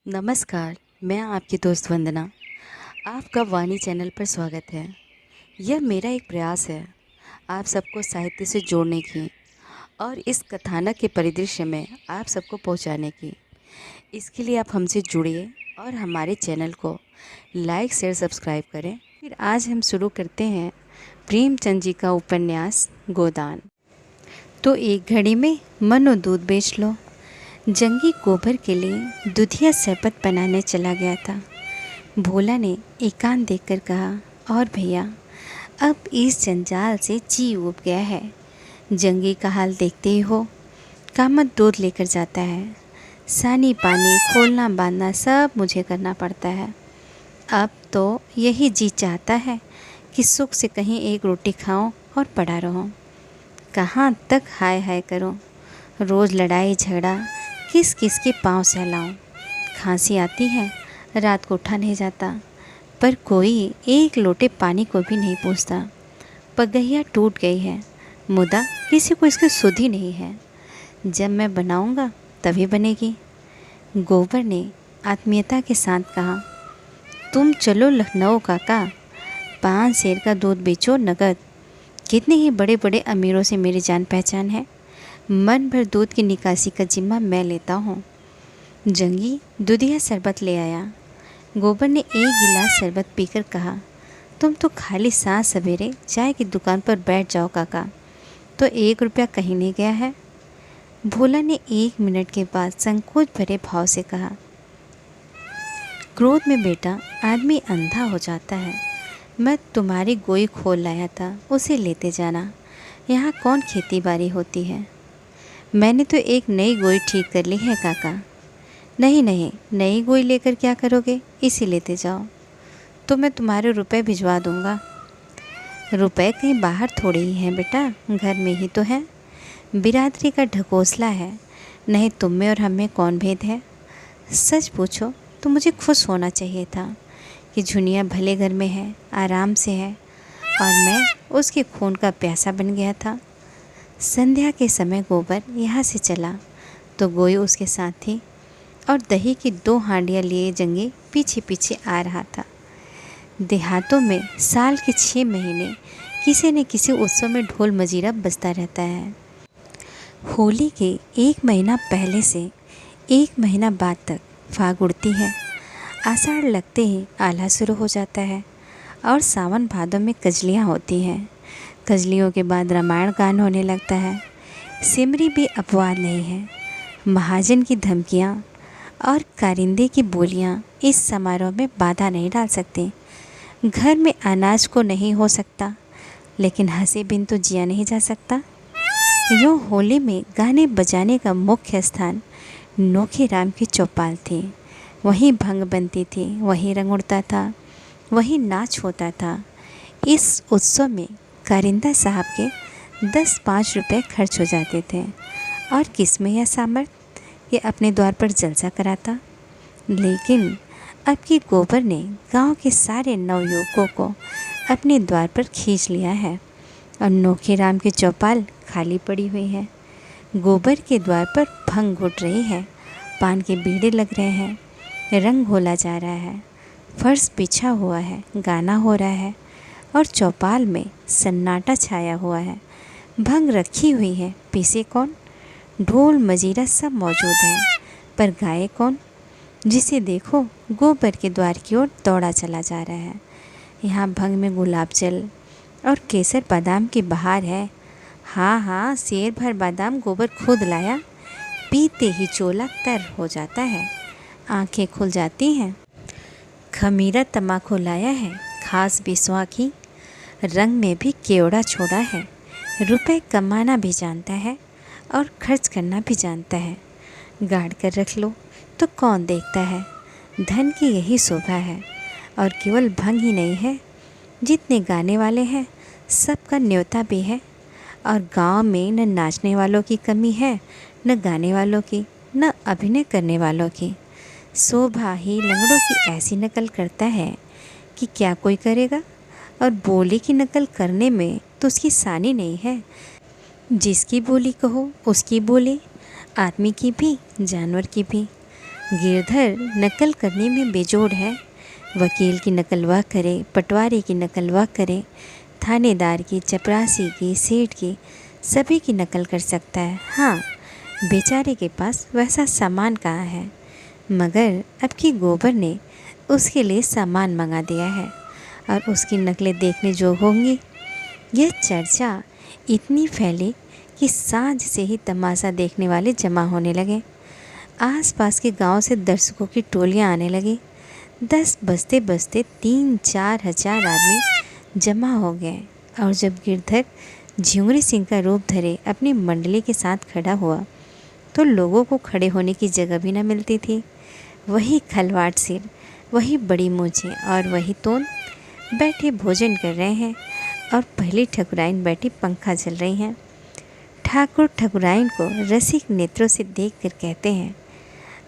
नमस्कार, मैं आपकी दोस्त वंदना। आपका वाणी चैनल पर स्वागत है। यह मेरा एक प्रयास है आप सबको साहित्य से जोड़ने की और इस कथानक के परिदृश्य में आप सबको पहुंचाने की। इसके लिए आप हमसे जुड़िए और हमारे चैनल को लाइक शेयर सब्सक्राइब करें। फिर आज हम शुरू करते हैं प्रेमचंद जी का उपन्यास गोदान। तो एक घड़ी में मनो दूध बेच लो। जंगी गोबर के लिए दूधिया शरबत बनाने चला गया था। भोला ने एकांत देखकर कहा, और भैया अब इस जंजाल से जी उब गया है। जंगी का हाल देखते ही हो, कामत दूध लेकर जाता है, सानी पानी खोलना बांधना सब मुझे करना पड़ता है। अब तो यही जी चाहता है कि सुख से कहीं एक रोटी खाऊं और पड़ा रहूं। कहाँ तक हाय हाय करूं, रोज़ लड़ाई झगड़ा, किस किस के पाँव सहलाऊं। खांसी आती है, रात को उठा नहीं जाता, पर कोई एक लोटे पानी को भी नहीं पूछता। पगहिया टूट गई है, मुदा किसी को इसकी सुध ही नहीं है। जब मैं बनाऊंगा तभी बनेगी। गोबर ने आत्मीयता के साथ कहा, तुम चलो लखनऊ काका, 5 सेर का दूध बेचो नगद। कितने ही बड़े बड़े अमीरों से मेरी जान पहचान है। मन भर दूध की निकासी का जिम्मा मैं लेता हूँ। जंगी दूधिया शरबत ले आया। गोबर ने एक गिलास शरबत पीकर कहा, तुम तो खाली सांस सवेरे चाय की दुकान पर बैठ जाओ काका, तो 1 रुपया कहीं नहीं गया है। भोला ने 1 मिनट के बाद संकोच भरे भाव से कहा, क्रोध में बेटा आदमी अंधा हो जाता है। मैं तुम्हारी गोई खोल लाया था, उसे लेते जाना। यहाँ कौन खेती बाड़ी होती है। मैंने तो एक नई गोई ठीक कर ली है काका। नहीं नहीं, नई गोई लेकर क्या करोगे, इसे लेते जाओ तो मैं तुम्हारे रुपए भिजवा दूंगा। रुपए कहीं बाहर थोड़े ही हैं बेटा, घर में ही तो है। बिरादरी का ढकोसला है, नहीं तुम में और हम में कौन भेद है। सच पूछो तो मुझे खुश होना चाहिए था कि झुनिया भले घर में है, आराम से है, और मैं उसके खून का प्यासा बन गया था। संध्या के समय गोबर यहाँ से चला तो गोई उसके साथ थी और दही की 2 हांडियाँ लिए जंगी पीछे पीछे आ रहा था। देहातों में साल के 6 महीने किसी न किसी उत्सव में ढोल मजीरा बजता रहता है। होली के 1 महीना पहले से 1 महीना बाद तक फाग उड़ती है। आषाढ़ लगते ही आल्हा शुरू हो जाता है और सावन भादों में कजलियाँ होती हैं। कजलियों के बाद रामायण गान होने लगता है। सिमरी भी अपवाद नहीं है। महाजन की धमकियाँ और कारिंदे की बोलियाँ इस समारोह में बाधा नहीं डाल सकती। घर में अनाज को नहीं हो सकता, लेकिन हंसे बिन तो जिया नहीं जा सकता। यूँ होली में गाने बजाने का मुख्य स्थान नोखे राम की चौपाल थी। वहीं भंग बनती थी, वहीं रंग उड़ता था, वहीं नाच होता था। इस उत्सव में कारिंदा साहब के 10-5 रुपये खर्च हो जाते थे, और किसमें यह सामर्थ कि अपने द्वार पर जलसा कराता। लेकिन अब की गोबर ने गांव के सारे नवयुवकों को अपने द्वार पर खींच लिया है और नोखे राम की चौपाल खाली पड़ी हुई है। गोबर के द्वार पर भंग घुट रही है, पान के बीड़े लग रहे हैं, रंग घोला जा रहा है, फर्श बिछा हुआ है, गाना हो रहा है और चौपाल में सन्नाटा छाया हुआ है। भंग रखी हुई है, पीसे कौन। ढोल मजीरा सब मौजूद है, पर गाए कौन। जिसे देखो गोबर के द्वार की ओर दौड़ा चला जा रहा है। यहाँ भंग में गुलाब जल और केसर बादाम की बहार है। हाँ हाँ, शेर भर बादाम गोबर खुद लाया। पीते ही चोला तर हो जाता है, आंखें खुल जाती हैं। खमीरा तम्बाकू लाया है, खास बिस्वा की। रंग में भी केवड़ा छोड़ा है। रुपए कमाना भी जानता है और खर्च करना भी जानता है। गाड़ कर रख लो तो कौन देखता है। धन की यही शोभा है। और केवल भंग ही नहीं है, जितने गाने वाले हैं सबका न्योता भी है। और गांव में न नाचने वालों की कमी है, न गाने वालों की, न अभिनय करने वालों की। शोभा ही लंगड़ों की ऐसी नकल करता है कि क्या कोई करेगा। और बोली की नकल करने में तो उसकी सानी नहीं है। जिसकी बोली कहो उसकी बोली, आदमी की भी जानवर की भी। गिरधर नकल करने में बेजोड़ है। वकील की नकल वह करे, पटवारी की नकल वह करे, थानेदार की, चपरासी की, सेठ की, सभी की नकल कर सकता है। हाँ, बेचारे के पास वैसा सामान कहाँ है। मगर अब की गोबर ने उसके लिए सामान मंगा दिया है और उसकी नकलें देखने जो होंगी। यह चर्चा इतनी फैली कि सांझ से ही तमाशा देखने वाले जमा होने लगे। आसपास के गांव से दर्शकों की टोलियां आने लगी। 10 बजते बजते 3-4 हजार आदमी जमा हो गए और जब गिरधर झिंगुरी सिंह का रूप धरे अपनी मंडली के साथ खड़ा हुआ तो लोगों को खड़े होने की जगह भी न मिलती थी। वही खलवाड़ सिर, वही बड़ी मूंछें और वही तोन बैठे भोजन कर रहे हैं और पहली ठकुराइन बैठी पंखा चल रही हैं। ठाकुर ठकुराइन को रसिक नेत्रों से देखकर कहते हैं,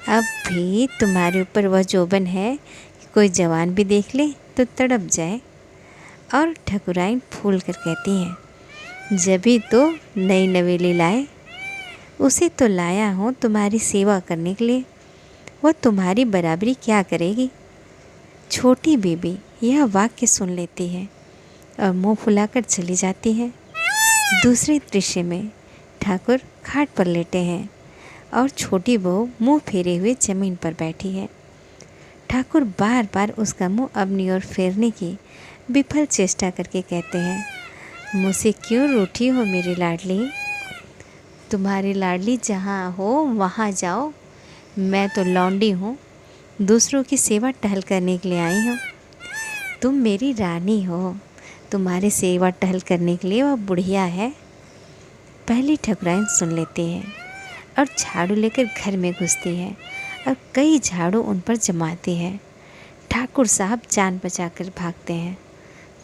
अब भी तुम्हारे ऊपर वह जोबन है कि कोई जवान भी देख ले तो तड़प जाए। और ठकुराइन फूल कर कहती हैं, जभी तो नई नवेली लाए, उसे तो लाया हूँ तुम्हारी सेवा करने के लिए, वो तुम्हारी बराबरी क्या करेगी। छोटी बेबी यह वाक्य सुन लेती है और मुंह फुलाकर चली जाती है। दूसरे दृश्य में ठाकुर खाट पर लेटे हैं और छोटी बहू मुंह फेरे हुए जमीन पर बैठी है। ठाकुर बार बार उसका मुंह अपनी ओर फेरने की विफल चेष्टा करके कहते हैं, मुझसे क्यों रूठी हो मेरी लाडली। तुम्हारी लाडली जहाँ हो वहाँ जाओ, मैं तो लौंडी हूँ, दूसरों की सेवा टहल करने के लिए आई हूँ। तुम मेरी रानी हो, तुम्हारी सेवा टहल करने के लिए वह बुढ़िया है। पहली ठकुराइन सुन लेती है और झाड़ू लेकर घर में घुसती है और कई झाड़ू उन पर जमाती है। ठाकुर साहब जान बचाकर भागते हैं।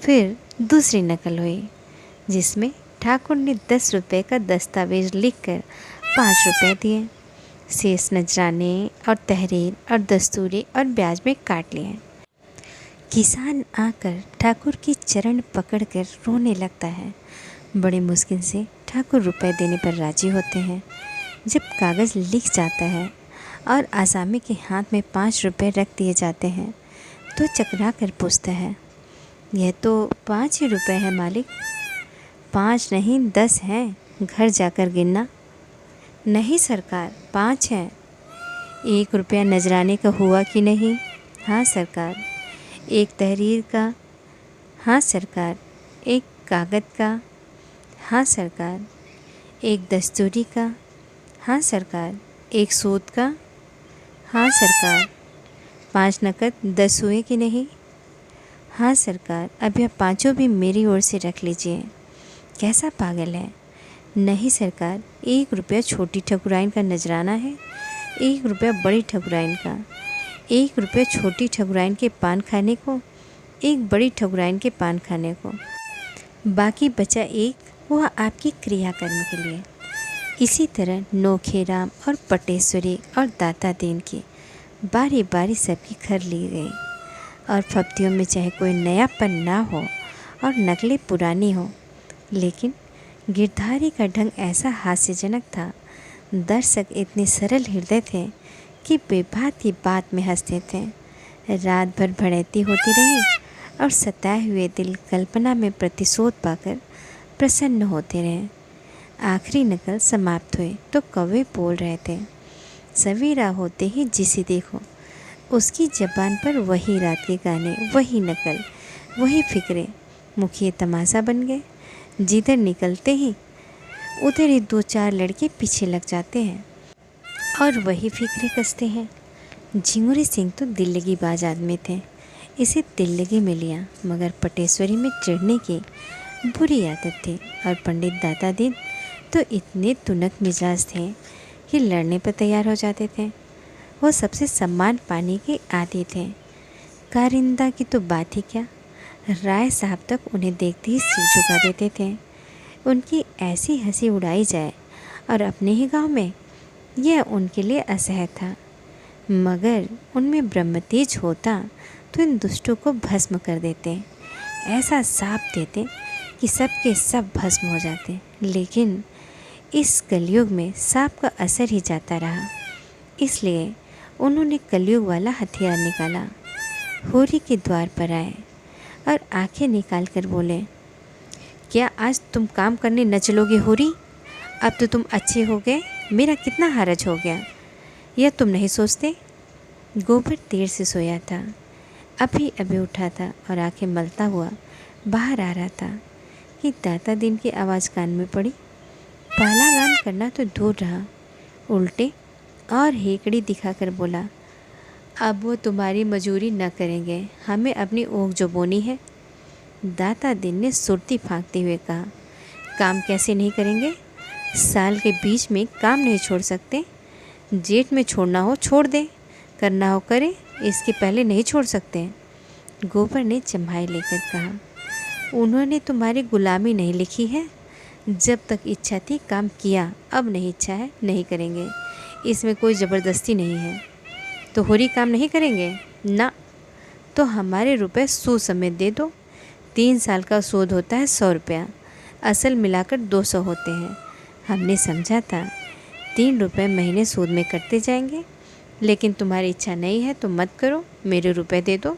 फिर दूसरी नकल हुई जिसमें ठाकुर ने 10 रुपये का दस्तावेज लिखकर 5 रुपये दिए। शेष नजराने और तहरीर और दस्तूरी और ब्याज में काट लिए। किसान आकर ठाकुर की चरण पकड़कर रोने लगता है। बड़ी मुश्किल से ठाकुर रुपए देने पर राजी होते हैं। जब कागज़ लिख जाता है और आसामी के हाथ में 5 रुपये रख दिए जाते हैं तो चकरा कर पूछता है, यह तो 5 ही रुपये है मालिक। 5 नहीं 10 हैं, घर जाकर गिनना। नहीं सरकार, 5 हैं। 1 रुपया नजराने का हुआ कि नहीं। हाँ सरकार। 1 तहरीर का। हाँ सरकार। 1 कागज़ का। हाँ सरकार। 1 दस्तूरी का। हाँ सरकार। 1 सूद का। हाँ सरकार। 5 नकद 10 हुए कि नहीं। हाँ सरकार। अब यह 5 भी मेरी ओर से रख लीजिए। कैसा पागल है। नहीं सरकार, 1 रुपया छोटी ठकुराइन का नजराना है, 1 रुपया बड़ी ठकुराइन का। 1 रुपया छोटी ठकुराइन के पान खाने को, 1 बड़ी ठकुराइन के पान खाने को, बाकी बचा 1 वह आपकी क्रियाकर्म के लिए। इसी तरह नोखेराम और पटेश्वरी और दाता दीन की बारी बारी सबकी खर ली गई और फब्तियों में चाहे कोई नयापन ना हो और नकलें पुरानी हो, लेकिन गिरधारी का ढंग ऐसा हास्यजनक था। दर्शक इतने सरल हृदय थे कि बेबात की बात में हंसते थे। रात भर भड़ैती होती रही और सताए हुए दिल कल्पना में प्रतिशोध पाकर प्रसन्न होते रहे। आखिरी नकल समाप्त हुई तो कौवे बोल रहे थे, सवेरा होते ही जिसे देखो उसकी ज़बान पर वही रात के गाने, वही नकल, वही फिक्रे मुखिए तमाशा बन गए। जिधर निकलते ही उधर ही 2-4 लड़के पीछे लग जाते हैं और वही फिक्रे कसते हैं। झिंगुरी सिंह तो दिल्लगी बाज आदमी थे, इसे दिल्लगी में लिया, मगर पटेश्वरी में चिढ़ने की बुरी आदत थी और पंडित दाता दीन तो इतने तुनक मिजाज थे कि लड़ने पर तैयार हो जाते थे। वो सबसे सम्मान पाने के आदी थे। कारिंदा की तो बात ही क्या, राय साहब तक उन्हें देखते ही सिर झुका देते थे। उनकी ऐसी हंसी उड़ाई जाए और अपने ही गांव में, यह उनके लिए असह्य था। मगर उनमें ब्रह्मतेज होता तो इन दुष्टों को भस्म कर देते, ऐसा साप देते कि सब के सब भस्म हो जाते। लेकिन इस कलयुग में सांप का असर ही जाता रहा, इसलिए उन्होंने कलयुग वाला हथियार निकाला, होरी के द्वार पर आए और आंखें निकाल कर बोले, क्या आज तुम काम करने न चलोगे होरी? अब तो तुम अच्छे हो गए, मेरा कितना हरज हो गया, यह तुम नहीं सोचते? गोबर देर से सोया था, अभी अभी उठा था और आंखें मलता हुआ बाहर आ रहा था कि दाता दिन की आवाज़ कान में पड़ी। पहला गान करना तो दूर रहा, उल्टे और हेकड़ी दिखाकर बोला, अब वो तुम्हारी मजूरी न करेंगे, हमें अपनी ऊख जो बोनी है। दाता दिन ने सुरती फांकते हुए कहा, काम कैसे नहीं करेंगे? साल के बीच में काम नहीं छोड़ सकते, जेठ में छोड़ना हो छोड़ दे, करना हो करे, इसके पहले नहीं छोड़ सकते। गोबर ने जम्हाई लेकर कहा, उन्होंने तुम्हारी गुलामी नहीं लिखी है, जब तक इच्छा थी काम किया, अब नहीं इच्छा है नहीं करेंगे, इसमें कोई ज़बरदस्ती नहीं है। तो होरी काम नहीं करेंगे ना, तो हमारे रुपए सूद समेत दे दो। 3 साल का सूद होता है 100 रुपया, असल मिलाकर 200 होते हैं। हमने समझा था 3 रुपये महीने सूद में कटते जाएंगे, लेकिन तुम्हारी इच्छा नहीं है तो मत करो, मेरे रुपए दे दो।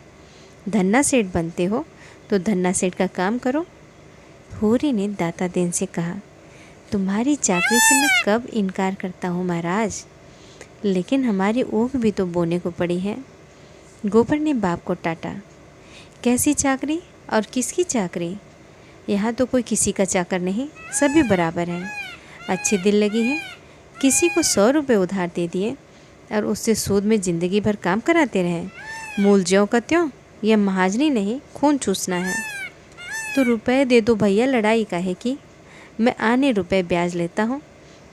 धन्ना सेठ बनते हो तो धन्ना सेठ का काम करो। होरी ने दाता दिन से कहा, तुम्हारी चाकरी से मैं कब इनकार करता हूँ महाराज, लेकिन हमारी ऊख भी तो बोने को पड़ी है। गोबर ने बाप को टाटा, कैसी चाकरी और किसकी चाकरी? यहाँ तो कोई किसी का चाकर नहीं, सभी बराबर हैं। अच्छी दिल लगी है, किसी को 100 रुपये उधार दे दिए और उससे सूद में ज़िंदगी भर काम कराते रहें। मूल ज्यों का त्यों, यह महाजनी नहीं खून चूसना है। तो रुपए दे दो भैया, लड़ाई काहे की? मैं आने रुपए ब्याज लेता हूँ,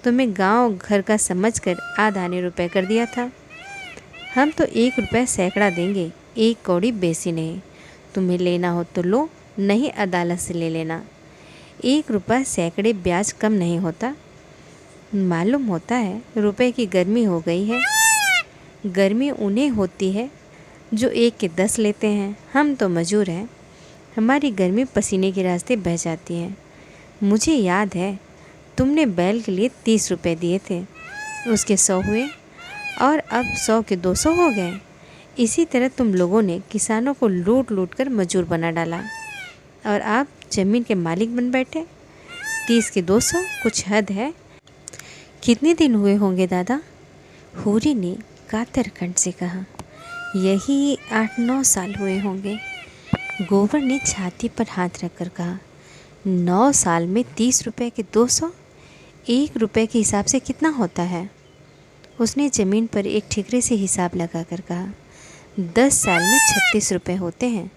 तुम्हें गांव घर का समझकर आधा आने रुपए कर दिया था। हम तो 1 रुपया सैकड़ा देंगे, 1 कौड़ी बेसी नहीं। तुम्हें लेना हो तो लो, नहीं अदालत से ले लेना। 1 रुपया सैकड़े ब्याज कम नहीं होता। मालूम होता है रुपए की गर्मी हो गई है। गर्मी उन्हें होती है जो 1 के 10 लेते हैं, हम तो मजूर हैं, हमारी गर्मी पसीने के रास्ते बह जाती है। मुझे याद है तुमने बैल के लिए 30 रुपये दिए थे, उसके 100 हुए और अब 100 के 200 हो गए। इसी तरह तुम लोगों ने किसानों को लूट लूट कर मजूर बना डाला और आप ज़मीन के मालिक बन बैठे। 30 के 200 कुछ हद है। कितने दिन हुए होंगे दादा? होरी ने कातर कंठ से कहा, यही 8-9 साल हुए होंगे। गोबर ने छाती पर हाथ रखकर कहा, 9 साल में 30 रुपये के 200, 1 रुपये के हिसाब से कितना होता है? उसने ज़मीन पर एक ठिकरे से हिसाब लगाकर कहा, 10 साल में 36 रुपये होते हैं,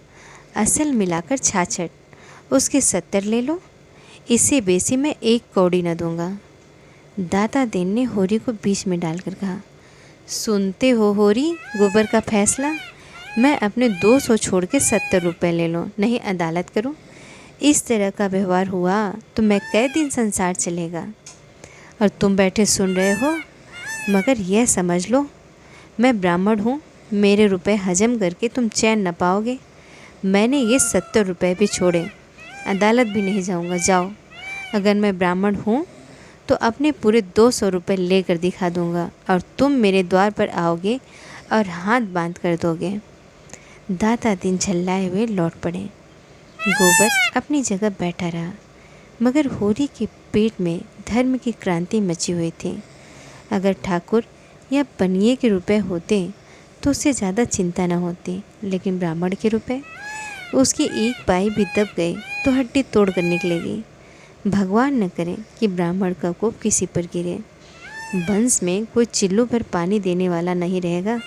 असल मिलाकर 66, उसके 70 ले लो, इससे बेसी मैं 1 कौड़ी न दूंगा। दाता दिन ने होरी को बीच में डालकर कहा, सुनते हो होरी, गोबर का फैसला? मैं अपने 200 छोड़ के 70 रुपये ले लूँ, नहीं अदालत करूँ। इस तरह का व्यवहार हुआ तो मैं कै दिन संसार चलेगा। और तुम बैठे सुन रहे हो, मगर यह समझ लो मैं ब्राह्मण हूँ, मेरे रुपए हजम करके तुम चैन न पाओगे। मैंने ये 70 रुपये भी छोड़े, अदालत भी नहीं जाऊँगा। जाओ, अगर मैं ब्राह्मण हूँ तो अपने पूरे 200 रुपये लेकर दिखा दूँगा और तुम मेरे द्वार पर आओगे और हाथ बांध कर दोगे। दाता दिन झल्लाए हुए लौट पड़े। गोबर अपनी जगह बैठा रहा, मगर होरी के पेट में धर्म की क्रांति मची हुई थी। अगर ठाकुर या पनिये के रुपए होते तो उससे ज़्यादा चिंता न होती, लेकिन ब्राह्मण के रुपए, उसकी एक पाई भी दब गई तो हड्डी तोड़ कर निकलेगी। भगवान न करे कि ब्राह्मण का कोप किसी पर गिरे। वंश में कोई चिल्लू भर पानी देने वाला नहीं रहेगा।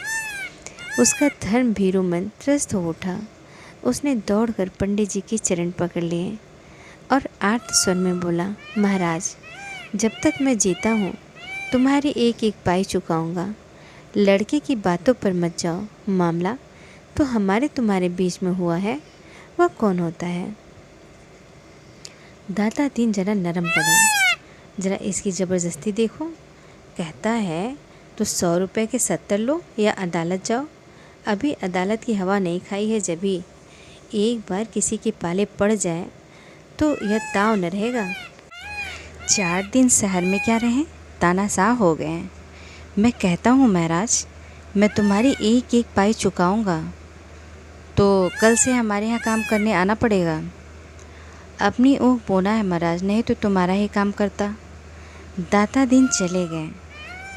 उसका धर्म भीरू मन त्रस्त हो उठा। उसने दौड़कर पंडित जी के चरण पकड़ लिए और आर्त स्वर में बोला, महाराज, जब तक मैं जीता हूँ तुम्हारी 1-1 पाई चुकाऊँगा। लड़के की बातों पर मत जाओ, मामला तो हमारे तुम्हारे बीच में हुआ है, वह कौन होता है? दाता दिन जरा नरम पड़े। जरा इसकी ज़बरदस्ती देखो, कहता है तो 100 रुपये के 70 लो या अदालत जाओ। अभी अदालत की हवा नहीं खाई है, जब भी एक बार किसी के पाले पड़ जाए तो यह ताव न रहेगा। 4 दिन शहर में क्या रहें, तानाशाह हो गए हैं। मैं कहता हूँ महाराज, मैं तुम्हारी एक एक पाई चुकाऊंगा। तो कल से हमारे यहाँ काम करने आना पड़ेगा। अपनी ऊँख बोना है महाराज, नहीं तो तुम्हारा ही काम करता। दाता दिन चले गए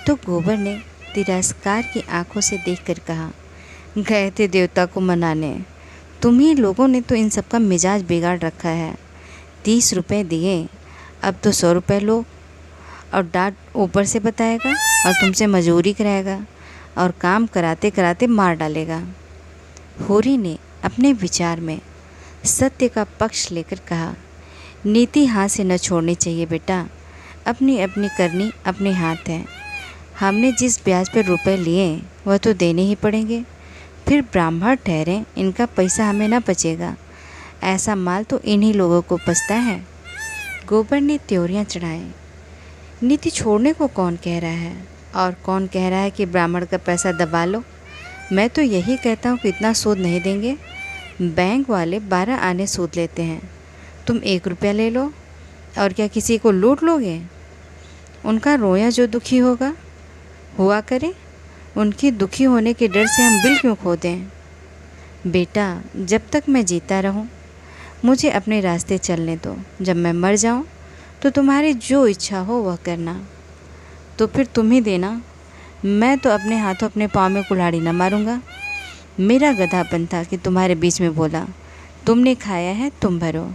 तो गोबर ने तिरस्कार की आंखों से देखकर कहा, गए थे देवता को मनाने, तुम्ही लोगों ने तो इन सब का मिजाज बिगाड़ रखा है। 30 रुपये दिए, अब तो 100 रुपये लो, और डांट ऊपर से बताएगा और तुमसे मजूरी कराएगा और काम कराते कराते मार डालेगा। होरी ने अपने विचार में सत्य का पक्ष लेकर कहा, नीति हाथ से न छोड़नी चाहिए बेटा, अपनी अपनी करनी अपने हाथ है। हमने जिस ब्याज पर रुपए लिए वह तो देने ही पड़ेंगे, फिर ब्राह्मण ठहरें, इनका पैसा हमें न बचेगा। ऐसा माल तो इन्हीं लोगों को बचता है। गोबर ने त्योरियां चढ़ाई, नीति छोड़ने को कौन कह रहा है, और कौन कह रहा है कि ब्राह्मण का पैसा दबा लो। मैं तो यही कहता हूँ कि इतना सूद नहीं देंगे। बैंक वाले 12 आने सूद लेते हैं, तुम 1 रुपया ले लो, और क्या किसी को लूट लोगे? उनका रोया जो दुखी होगा हुआ करे, उनकी दुखी होने के डर से हम बिल क्यों खो दें? बेटा, जब तक मैं जीता रहूं, मुझे अपने रास्ते चलने दो। जब मैं मर जाऊं, तो तुम्हारी जो इच्छा हो वह करना। तो फिर तुम ही देना, मैं तो अपने हाथों अपने पाँव में कुल्हाड़ी न मारूंगा। मेरा गधापन था कि तुम्हारे बीच में बोला, तुमने खाया है तुम भरो,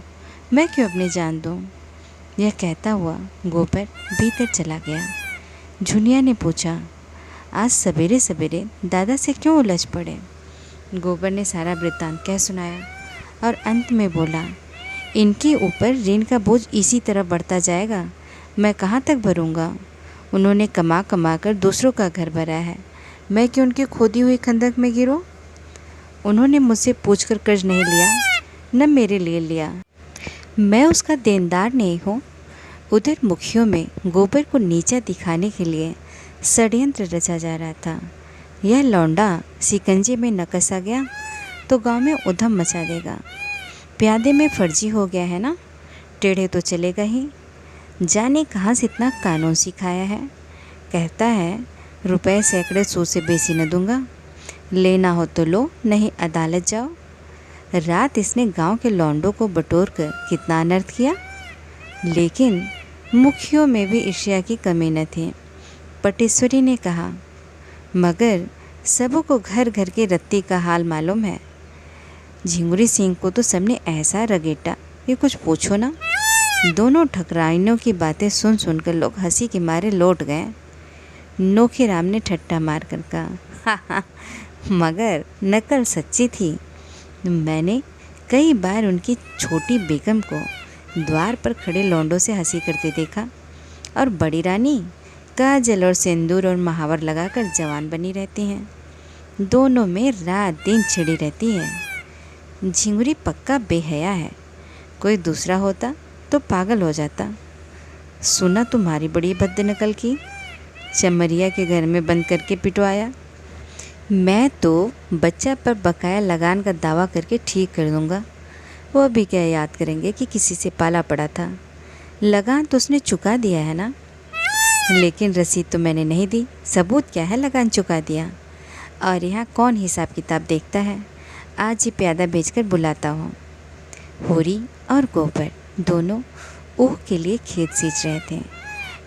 मैं क्यों अपनी जान दूं। यह कहता हुआ गोबर भीतर चला गया। झुनिया ने पूछा, आज सवेरे सवेरे दादा से क्यों उलझ पड़े? गोबर ने सारा वृत्तांत कह सुनाया और अंत में बोला, इनके ऊपर ऋण का बोझ इसी तरह बढ़ता जाएगा, मैं कहाँ तक भरूंगा। उन्होंने कमा कमा कर दूसरों का घर भरा है, मैं क्यों उनकी खोदी हुई खंदक में गिरूं। उन्होंने मुझसे पूछकर कर्ज नहीं लिया, न मेरे लिए लिया, मैं उसका देनदार नहीं हूँ। उधर मुखियों में गोबर को नीचा दिखाने के लिए षड्यंत्र रचा जा रहा था। यह लौंडा शिकंजे में न कसा गया तो गांव में उधम मचा देगा। प्यादे में फर्जी हो गया है ना, टेढ़े तो चलेगा ही। जाने कहाँ से इतना कानून सिखाया है। कहता है रुपए सैकड़े सूद से बेसी न दूंगा, लेना हो तो लो, नहीं अदालत जाओ। रात इसने गांव के लौंडों को बटोर कर कितना अनर्थ किया। लेकिन मुखियों में भी ईर्ष्या की कमी न थी। पटेश्वरी ने कहा, मगर सबों को घर घर के रत्ती का हाल मालूम है। झिंगुरी सिंह को तो सबने ऐसा रगेटा कि कुछ पूछो ना। दोनों ठकराइनों की बातें सुन सुनकर लोग हंसी के मारे लौट गए। नोखे राम ने ठट्टा मार कर कहा, मगर नकल सच्ची थी। मैंने कई बार उनकी छोटी बेगम को द्वार पर खड़े लौंडों से हंसी करते देखा, और बड़ी रानी काजल और सिंदूर और महावर लगाकर जवान बनी रहती हैं। दोनों में रात दिन छिड़ी रहती है। झिंगुरी पक्का बेहया है, कोई दूसरा होता तो पागल हो जाता। सुना तुम्हारी बड़ी भद्दे नकल की, चमरिया के घर में बंद करके पिटवाया। मैं तो बच्चा पर बकाया लगान का दावा करके ठीक कर दूंगा। वह भी क्या याद करेंगे कि किसी से पाला पड़ा था। लगान तो उसने चुका दिया है ना। लेकिन रसीद तो मैंने नहीं दी, सबूत क्या है लगान चुका दिया। और यहाँ कौन हिसाब किताब देखता है। आज ही प्यादा भेजकर बुलाता हूँ। होरी और गोबर दोनों ऊख के लिए खेत सींच रहे थे।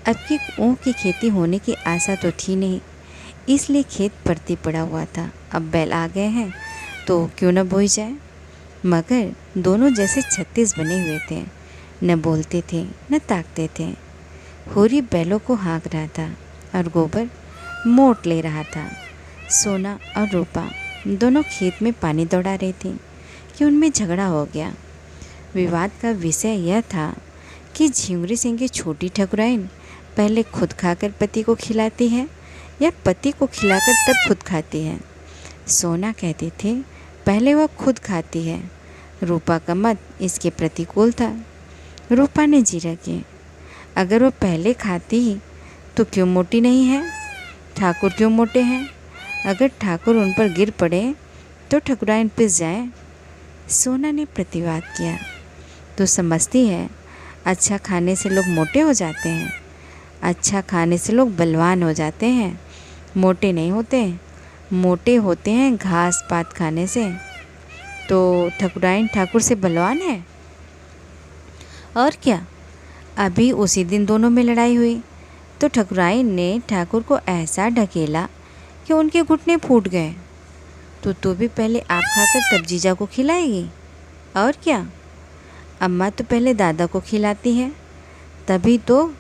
अब की ऊख की खेती होने की आशा तो थी नहीं, इसलिए खेत पड़ती पड़ा हुआ था। अब बैल आ गए हैं तो क्यों न बोई जाए। मगर दोनों जैसे 36 बने हुए थे, न बोलते थे न ताकते थे। होरी बैलों को हाँक रहा था और गोबर मोट ले रहा था। सोना और रूपा दोनों खेत में पानी दौड़ा रही थी कि उनमें झगड़ा हो गया। विवाद का विषय यह था कि झिंगुरी सिंह की छोटी ठकुराइन पहले खुद खाकर पति को खिलाती है या पति को खिलाकर तब खुद खाती है। सोना कहती थी पहले वह खुद खाती है। रूपा का मत इसके प्रतिकूल था। रूपा ने जीरा की, अगर वह पहले खाती तो क्यों मोटी नहीं है? ठाकुर क्यों मोटे हैं? अगर ठाकुर उन पर गिर पड़े तो ठकुराइन पिस जाए। सोना ने प्रतिवाद किया, तो समझती है अच्छा खाने से लोग मोटे हो जाते हैं? अच्छा खाने से लोग बलवान हो जाते हैं, मोटे नहीं होते। मोटे होते हैं घास पात खाने से। तो ठकुराइन ठाकुर से बलवान है। और क्या, अभी उसी दिन दोनों में लड़ाई हुई तो ठकुराइन ने ठाकुर को ऐसा ढकेला कि उनके घुटने फूट गए। तो तू भी पहले आप खाकर तब जीजा को खिलाएगी। और क्या, अम्मा तो पहले दादा को खिलाती है, तभी तो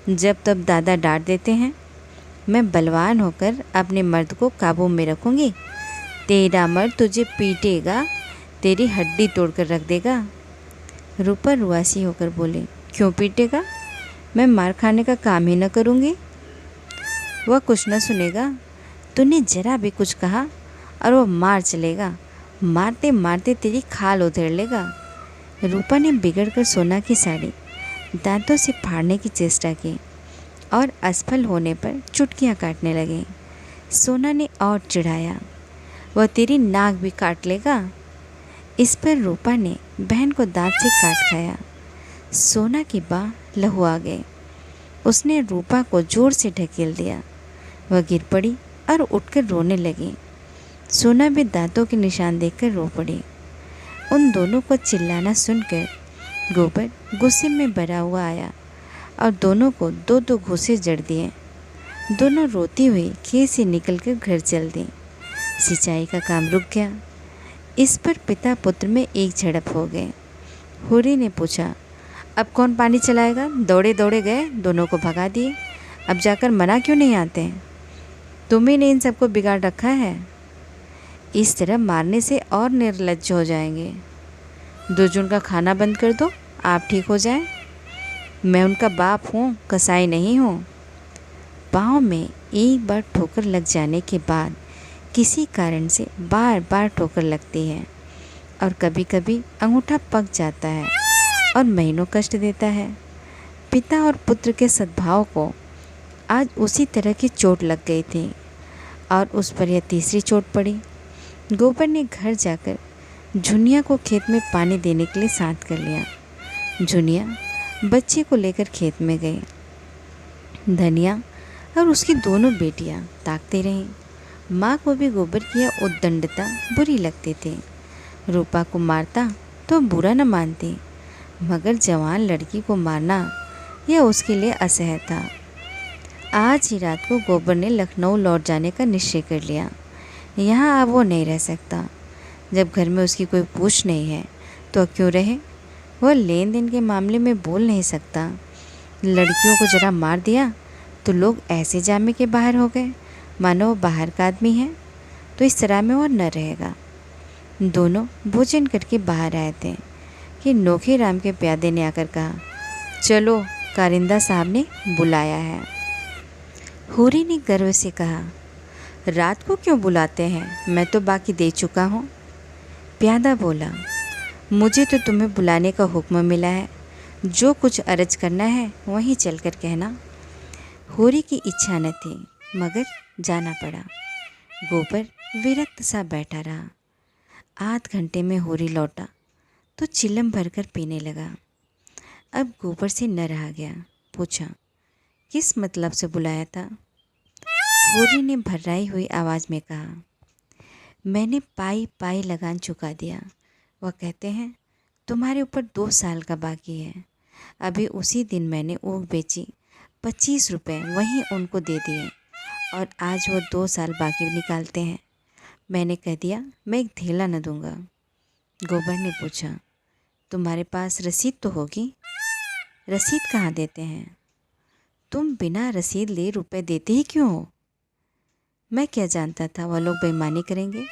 जब तब दादा डांट देते हैं। मैं बलवान होकर अपने मर्द को काबू में रखूँगी। तेरा मर्द तुझे पीटेगा, तेरी हड्डी तोड़कर रख देगा। रूपा रुआसी होकर बोले, क्यों पीटेगा? मैं मार खाने का काम ही न करूँगी। वह कुछ न सुनेगा। तूने जरा भी कुछ कहा और वो मार चलेगा। मारते मारते तेरी खाल उधेड़ लेगा। रूपा ने बिगड़कर सोना की साड़ी दांतों से फाड़ने की चेष्टा की और असफल होने पर चुटकियां काटने लगी। सोना ने और चिढ़ाया, वह तेरी नाक भी काट लेगा। इस पर रूपा ने बहन को दांत से काट खाया। सोना की बाह लहुआ गई। उसने रूपा को जोर से ढकेल दिया। वह गिर पड़ी और उठकर रोने लगी। सोना भी दांतों के निशान देखकर रो पड़ी। उन दोनों को चिल्लाना सुनकर गोबर गुस्से में भरा हुआ आया और दोनों को दो दो घूंसे जड़ दिए। दोनों रोती हुई खेत से निकलकर घर चल दी। सिंचाई का काम रुक गया। इस पर पिता पुत्र में एक झड़प हो गए। हुरी ने पूछा, अब कौन पानी चलाएगा? दौड़े दौड़े गए, दोनों को भगा दिए। अब जाकर मना क्यों नहीं आते? तुम्ही ने इन सबको बिगाड़ रखा है। इस तरह मारने से और निर्लज्ज हो जाएंगे। 2 जून का खाना बंद कर दो, आप ठीक हो जाए। मैं उनका बाप हूँ, कसाई नहीं हूँ। पाँव में एक बार ठोकर लग जाने के बाद किसी कारण से बार बार ठोकर लगती है और कभी कभी अंगूठा पक जाता है और महीनों कष्ट देता है। पिता और पुत्र के सद्भाव को आज उसी तरह की चोट लग गई थी और उस पर यह तीसरी चोट पड़ी। गोबर ने घर जाकर झुनिया को खेत में पानी देने के लिए साथ कर लिया। झुनिया बच्चे को लेकर खेत में गई। धनिया और उसकी दोनों बेटियां ताकती रहीं। माँ को भी गोबर की यह उद्दंडता बुरी लगती थी। रूपा को मारता तो बुरा न मानती, मगर जवान लड़की को मारना यह उसके लिए असह्य था। आज ही रात को गोबर ने लखनऊ लौट जाने का निश्चय कर लिया। यहाँ अब वो नहीं रह सकता। जब घर में उसकी कोई पूछ नहीं है तो क्यों रहे? वह लेन देन के मामले में बोल नहीं सकता। लड़कियों को जरा मार दिया तो लोग ऐसे जामे के बाहर हो गए मानो वो बाहर का आदमी है। तो इस तरह में वो न रहेगा। दोनों भोजन करके बाहर आए थे कि नोखे राम के प्यादे ने आकर कहा, चलो कारिंदा साहब ने बुलाया है। हूरी ने गर्व से कहा, रात को क्यों बुलाते हैं? मैं तो बाकी दे चुका हूँ। प्यादा बोला, मुझे तो तुम्हें बुलाने का हुक्म मिला है। जो कुछ अर्ज करना है वहीं चलकर कहना। हूरी की इच्छा न थी मगर जाना पड़ा। गोबर विरक्त सा बैठा रहा। आध घंटे में हूरी लौटा तो चिलम भरकर पीने लगा। अब गोबर से न रहा गया। पूछा, किस मतलब से बुलाया था? हूरी ने भर्राई हुई आवाज़ में कहा, मैंने पाई पाई लगान चुका दिया। वह कहते हैं तुम्हारे ऊपर 2 साल का बाकी है। अभी उसी दिन मैंने ऊख बेची, 25 रुपये वहीं उनको दे दिए और आज वो 2 साल बाकी निकालते हैं। मैंने कह दिया मैं एक धेला न दूंगा। गोबर ने पूछा, तुम्हारे पास रसीद तो होगी? रसीद कहाँ देते हैं? तुम बिना रसीद ले रुपए देते ही क्यों हो? मैं क्या जानता था वह लोग बेईमानी करेंगे।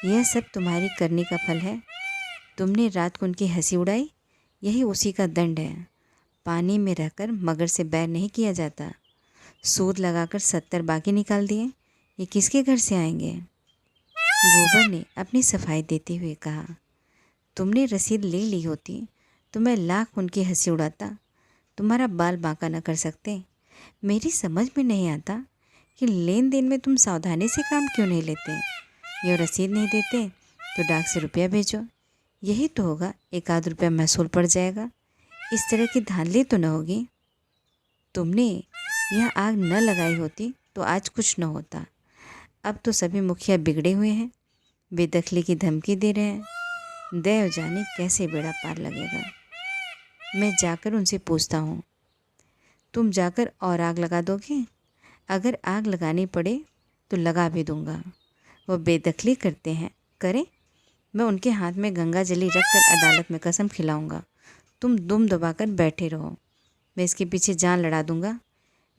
यह सब तुम्हारी करनी का फल है। तुमने रात को उनकी हंसी उड़ाई, यही उसी का दंड है। पानी में रहकर मगर से बैर नहीं किया जाता। सूद लगाकर 70 बाकी निकाल दिए, ये किसके घर से आएंगे? गोबर ने अपनी सफाई देते हुए कहा, तुमने रसीद ले ली होती तो मैं लाख उनकी हंसी उड़ाता, तुम्हारा बाल बांका न कर सकते। मेरी समझ में नहीं आता कि लेन देन में तुम सावधानी से काम क्यों नहीं लेते। ये रसीद नहीं देते तो डाक से रुपया भेजो, यही तो होगा। 1 आध रुपया महसूल पड़ जाएगा। इस तरह की धांधली तो न होगी। तुमने यहाँ आग न लगाई होती तो आज कुछ न होता। अब तो सभी मुखिया बिगड़े हुए हैं, बेदखली की धमकी दे रहे हैं। देव जाने कैसे बेड़ा पार लगेगा। मैं जाकर उनसे पूछता हूँ। तुम जाकर और आग लगा दोगे? अगर आग लगानी पड़े तो लगा भी दूंगा। वो बेदखली करते हैं, करें। मैं उनके हाथ में गंगा जली रखकर अदालत में कसम खिलाऊंगा। तुम दुम दबाकर बैठे रहो, मैं इसके पीछे जान लड़ा दूंगा।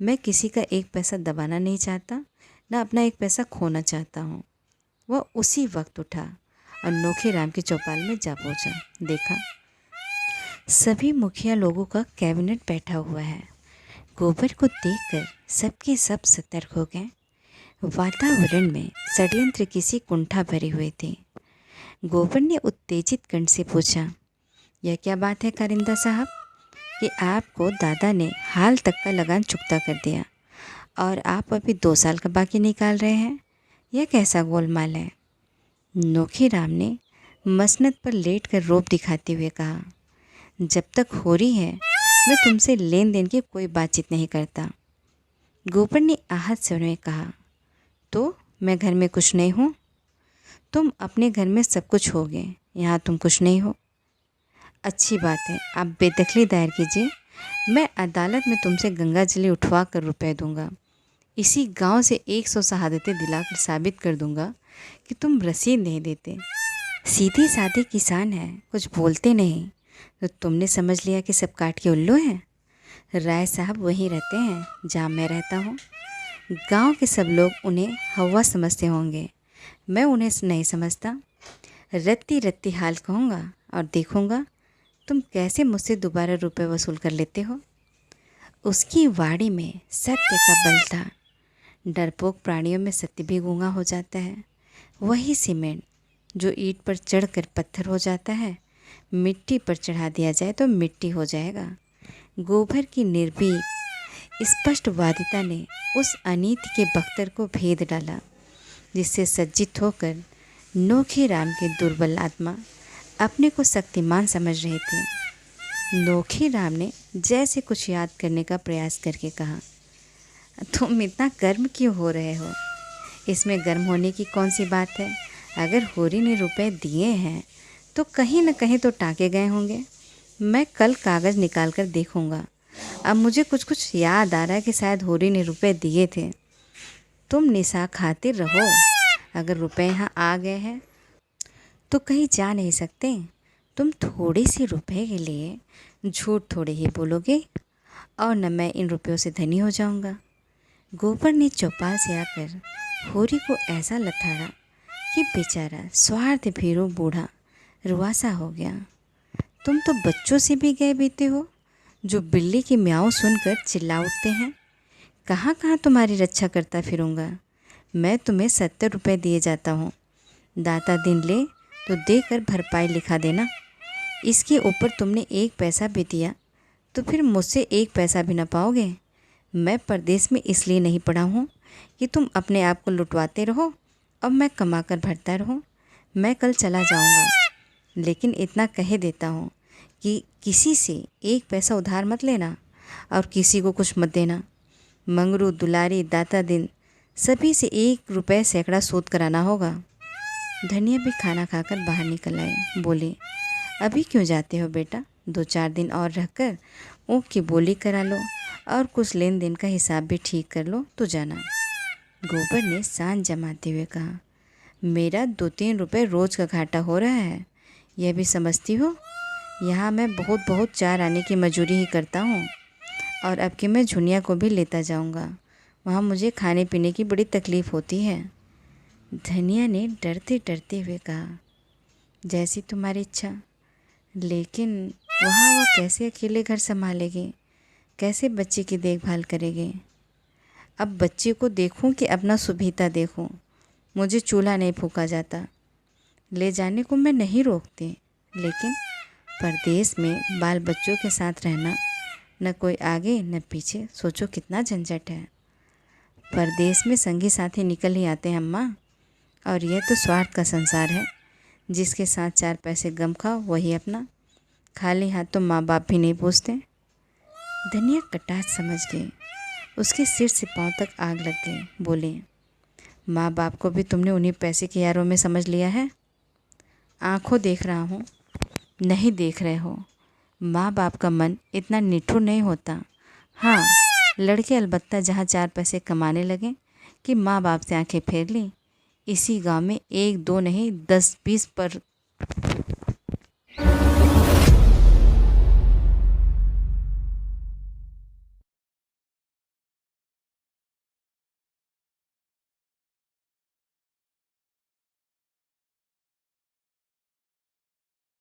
मैं किसी का एक पैसा दबाना नहीं चाहता, ना अपना एक पैसा खोना चाहता हूँ। वह उसी वक्त उठा और नोखे राम की चौपाल में जा पहुँचा। देखा, सभी मुखिया लोगों का कैबिनेट बैठा हुआ है। गोबर को देखकर सबके सब सतर्क हो गए। वातावरण में षड्यंत्र किसी कुंठा भरे हुए थे। गोबर ने उत्तेजित कंठ से पूछा, यह क्या बात है कारिंदा साहब कि आपको दादा ने हाल तक का लगान चुकता कर दिया और आप अभी 2 साल का बाकी निकाल रहे हैं? यह कैसा गोलमाल है? नोखे राम ने मसनद पर लेट कर रोब दिखाते हुए कहा, जब तक हो रही है मैं तुमसे लेन देन की कोई बातचीत नहीं करता। गोबर ने आहत स्वर में कहा, तो मैं घर में कुछ नहीं हूँ? तुम अपने घर में सब कुछ होगे, यहाँ तुम कुछ नहीं हो। अच्छी बात है, आप बेदखली दायर कीजिए। मैं अदालत में तुमसे गंगा जली उठवा कर रुपए दूंगा। इसी गांव से 100 शहादतें दिलाकर साबित कर दूंगा कि तुम रसीद नहीं देते। सीधे साधे किसान हैं, कुछ बोलते नहीं, तो तुमने समझ लिया कि सब काट के उल्लू हैं। राय साहब वहीं रहते हैं जहाँ मैं रहता हूँ। गांव के सब लोग उन्हें हवा समझते होंगे, मैं उन्हें नहीं समझता। रत्ती रत्ती हाल कहूँगा और देखूँगा तुम कैसे मुझसे दोबारा रुपए वसूल कर लेते हो। उसकी वाणी में सत्य का बल था। डरपोक प्राणियों में सत्य भी गूंगा हो जाता है। वही सीमेंट जो ईंट पर चढ़कर पत्थर हो जाता है, मिट्टी पर चढ़ा दिया जाए तो मिट्टी हो जाएगा। गोबर की निर्भीक स्पष्टवादिता ने उस अनीति के बख्तर को भेद डाला, जिससे सज्जित होकर नोखे राम के दुर्बल आत्मा अपने को शक्तिमान समझ रहे थे। नोखे राम ने जैसे कुछ याद करने का प्रयास करके कहा, तुम इतना गर्म क्यों हो रहे हो? इसमें गर्म होने की कौन सी बात है? अगर होरी ने रुपए दिए हैं तो कहीं न कहीं तो टाँके गए होंगे। मैं कल कागज़ निकाल कर देखूँगा। अब मुझे कुछ कुछ याद आ रहा है कि शायद होरी ने रुपए दिए थे। तुम निशा खाते रहो। अगर रुपए यहाँ आ गए हैं तो कहीं जा नहीं सकते। तुम थोड़े से रुपए के लिए झूठ थोड़े ही बोलोगे, और न मैं इन रुपयों से धनी हो जाऊँगा। गोबर ने चौपाल से आकर होरी को ऐसा लथाड़ा कि बेचारा स्वार्थ भीरू बूढ़ा रुआसा हो गया। तुम तो बच्चों से भी गए बीते हो, जो बिल्ली की म्याऊं सुनकर चिल्ला उठते हैं। कहाँ कहाँ तुम्हारी रक्षा करता फिरूँगा। मैं तुम्हें 70 रुपये दिए जाता हूँ। दाता दिन ले तो देकर भरपाई लिखा देना। इसके ऊपर तुमने 1 पैसा भी दिया तो फिर मुझसे 1 पैसा भी ना पाओगे। मैं परदेश में इसलिए नहीं पड़ा हूँ कि तुम अपने आप को लुटवाते रहो और मैं कमा कर भरता रहूँ। मैं कल चला जाऊँगा, लेकिन इतना कह देता हूँ कि किसी से 1 पैसा उधार मत लेना और किसी को कुछ मत देना। मंगरू, दुलारी, दाता दिन सभी से 1 रुपये सैकड़ा सूद कराना होगा। धनिया भी खाना खाकर बाहर निकल आए। बोले, अभी क्यों जाते हो बेटा? 2-4 दिन और रहकर ऊँख की बोली करा लो और कुछ लेन देन का हिसाब भी ठीक कर लो तो जाना। गोबर ने सांस जमाते हुए कहा, मेरा 2-3 रुपये रोज़ का घाटा हो रहा है, यह भी समझती हो। यहाँ मैं बहुत 4 आने की मजूरी ही करता हूँ, और अब कि मैं झुनिया को भी लेता जाऊँगा। वहाँ मुझे खाने पीने की बड़ी तकलीफ़ होती है। धनिया ने डरते डरते हुए कहा, जैसी तुम्हारी इच्छा, लेकिन वहाँ वह कैसे अकेले घर संभालेगी? कैसे बच्चे की देखभाल करेगी? अब बच्चे को देखूं कि अपना सुभीता देखूं? मुझे चूल्हा नहीं फूंका जाता। ले जाने को मैं नहीं रोकती, लेकिन परदेश में बाल बच्चों के साथ रहना, न कोई आगे न पीछे, सोचो कितना झंझट है। परदेश में संगी साथी निकल ही आते हैं अम्मा, और यह तो स्वार्थ का संसार है। जिसके साथ 4 पैसे गम खाओ वही अपना, खाली हाथ तो माँ बाप भी नहीं पूछते। धनिया कटाक्ष समझ गई। उसके सिर से पांव तक आग लग गई। बोले, माँ बाप को भी तुमने उन्हीं पैसे के यारों में समझ लिया है। आंखों देख रहा हूँ, नहीं देख रहे हो। माँ बाप का मन इतना निठुर नहीं होता। हाँ, लड़के अलबत्ता जहाँ 4 पैसे कमाने लगे कि माँ बाप से आंखें फेर लीं। इसी गांव में 1 2 नहीं 10 20 पर